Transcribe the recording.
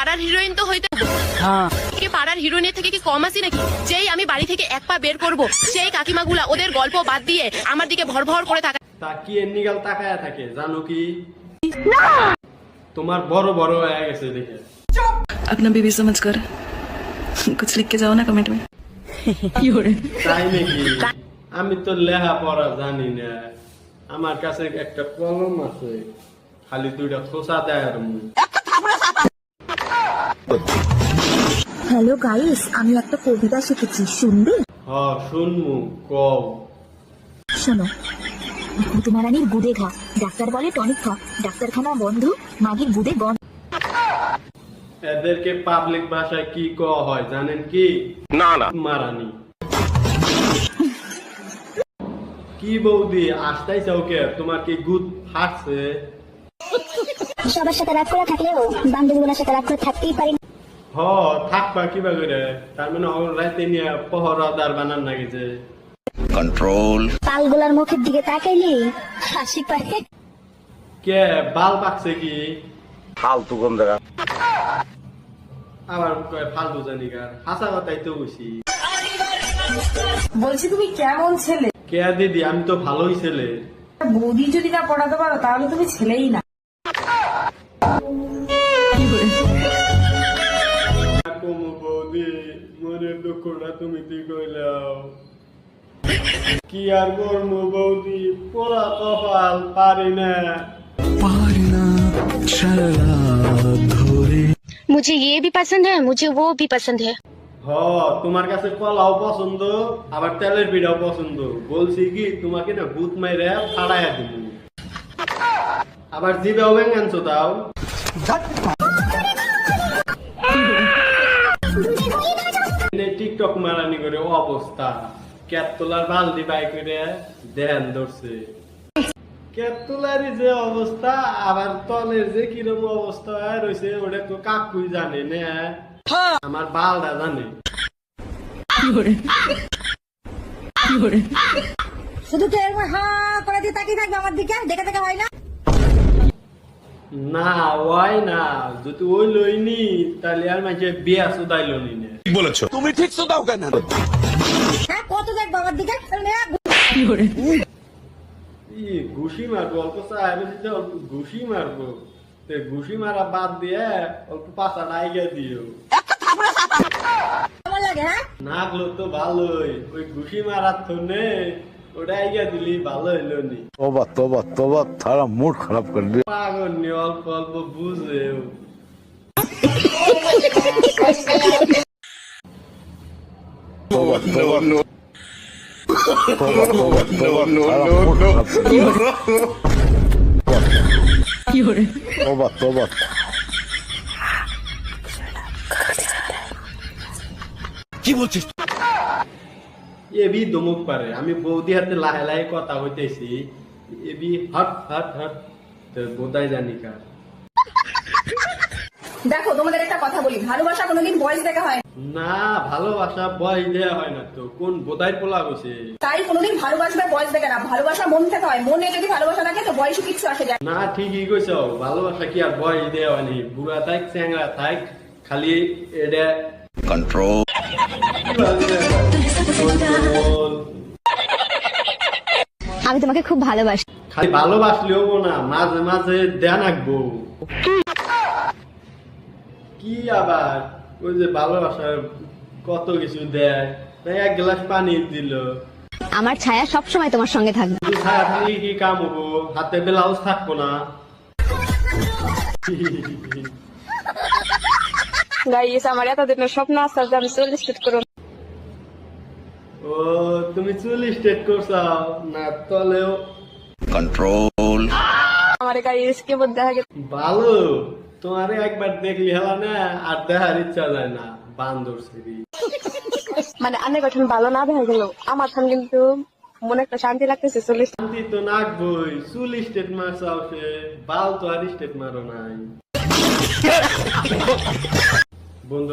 পাড়ার হিরোইন তো হইতে কি পাড়ার হিরোইনের থেকে কি কম আছি নাকি? যেই আমি বাড়ি থেকে এক পা বের করব, সেই কাকিমাগুলা ওদের গল্প বাদ দিয়ে আমার দিকে ভর ভর করে তাকায়। তাকিয়ে নিগাল তাকায়া থাকে, জানো কি তোমার বড় বড় হয়ে গেছে দেখে। अपना बीबी समझ कर कुछ लिख के जाओ ना कमेंट में। তাই নাকি? আমি তো লেখা পড়া জানি না, আমার কাছে একটা কলম আছে, খালি দুইটা খোসা দেয় আর হ্যালো গাইস, আমি একটা কবিতা শিখেছি, শুনবে? শুনমু, কও। শোনো। কুতুমারানির গুদে ঘা, ডাক্তার বলে টনিক খা, ডাক্তারখানা বন্ধ, মাগির গুদে গন্ধ। এদেরকে পাবলিক ভাষায় কি কওয়া হয় জানেন কি? না না, মারানি। কি বৌদি আসতেই চাওকে, তোমার কি গুদ ফাটছে? সবার সাথে রাগ করে থাকলেও বান্ধবীগুলোর সাথে রাগ করে থাকতেই পারি। থাকবা কিবা করে, তার মানে রাতে নিয়ে পহরাদার বানান লাগেছে। কন্ট্রোল। পালগুলার মুখের দিকে তাকাইলে হাসি পায়। কে বাল পাকছে কি? ফালতু কোন জায়গা? আবার কয় ফালতু জানিকার, হাসা কথাই তো বসি। বলছি তুমি কেমন ছেলে? কে দিদি, আমি তো ভালোই ছেলে। বৌদি যদি না পড়াতে পারো তাহলে তুমি ছেলেই না। কমু বৌদি, মনের দুঃখটা তুমি কি কইলাও? কি আর করবো বৌদি, পোড়া কপাল, পারি না। मुझे ये भी पसंद है, मुझे वो भी पसंद है। তোমার কাছে কলাও পছন্দ, আবার তেলের পিঠাও পছন্দ। বলছি কি তোমাকে না ভূত মাইরে ফাড়াইয়া দিব। আবার জিবেও ভেঙানছো তাও। টিকটক মারানি করে অবস্থা, ক্যাপ তোলার বালতি বাই করে ধ্যান ধরছে। ক্যাপ তোলারই যে অবস্থা, আবার তলের যে কিরকম অবস্থা রয়েছে ওটা তো কাকুই জানে না, আমার বালটা জানে। শুধু তো এরকম হা করে দিয়ে তাকিয়ে থাকবে আমার দিকে, দেখে দেখে হয় না? না ওই না, যদি ওই লইনি তাহলে আর মাঝে বিয়া সুদাইল নি না। বলেছো তুমি, ঠিক তো দাও কেন? হ্যাঁ, কত দেখবো আমার দিকে? ঘুষি মারবো অল্প, অল্প ঘুষি মারবো। ঘুষি মারা বাদ দিয়ে অল্প পাশাটা আইগা দিও। কেমন লাগে? হ্যাঁ, নাগলো তো ভালোই, ওই ঘুষি মারার থনে ওটা আইগা দিলি ভালো হইলো নি। তোবা তোবা তোবা, তারা মুড খারাপ করে দিয়ে। পাগল নি, অল্প অল্প বুঝেও। তোবা তোবা তোবা তোবা তোবা, তারা মুড খারাপ করে দিয়ে। তোবা তোবা। কি বলছিস? এবি দমুক পারে, আমি বৌদি হাতে লাহে লাহে কথা হইতেছি, এবি হট হট হট, বোধাই জানি কার। দেখো তোমাদের একটা কথা বলি, ভালোবাসা কোনোদিন বয়স দেখা হয় না, ভালোবাসা বয়স দেয়া হয় না তো, কোন বোধাই পোলা গেছে। তাই কোনোদিন ভালোবাসবে বয়স দেখে না, ভালোবাসা মন থেকে হয়। মনে যদি ভালোবাসা থাকে তো বয়সে কিচ্ছু আসে যায় না। ঠিকই কইছ, ভালোবাসা কি আর বয়স দেওয়া হয়নি। বুড়া থাক চ্যাংরা থাক, খালি এটা কন্ট্রোল। আমি তোমাকে খুব ভালোবাসি। খালি ভালোবাসলেও না, মাঝে মাঝে দেয়া রাখবো। কি আবার ওই যে ভালোবাসার কত কিছু দেয়, তাই এক গ্লাস পানি দিল। আমার ছায়া সব সময় তোমার সঙ্গে থাকবে। ছায়া থাকলে কি কাম হবো, হাতে ব্লাউজ থাকবো না। গাইস, আমার এতদিনের স্বপ্ন আছে যে আমি 40 ফিট করব। ও তুমি চুল স্ট্রেট করছাও না, তলেও কন্ট্রোল। আমার গাইস কে বলতে হয় ভালো, তোমারে একবার দেখলি হলা না, আর দেখার ইচ্ছা যায় না। বান্দর সিরি মানে অনেক গঠন ভালো না দেখা গেল, আমার ঠান কিন্তু মনে একটা শান্তি লাগতেছে। 40 শান্তি তো নাকবই, চুল স্টেট মারছাও সে, বাল তো আর স্টেট মারো নাই। বন্ধু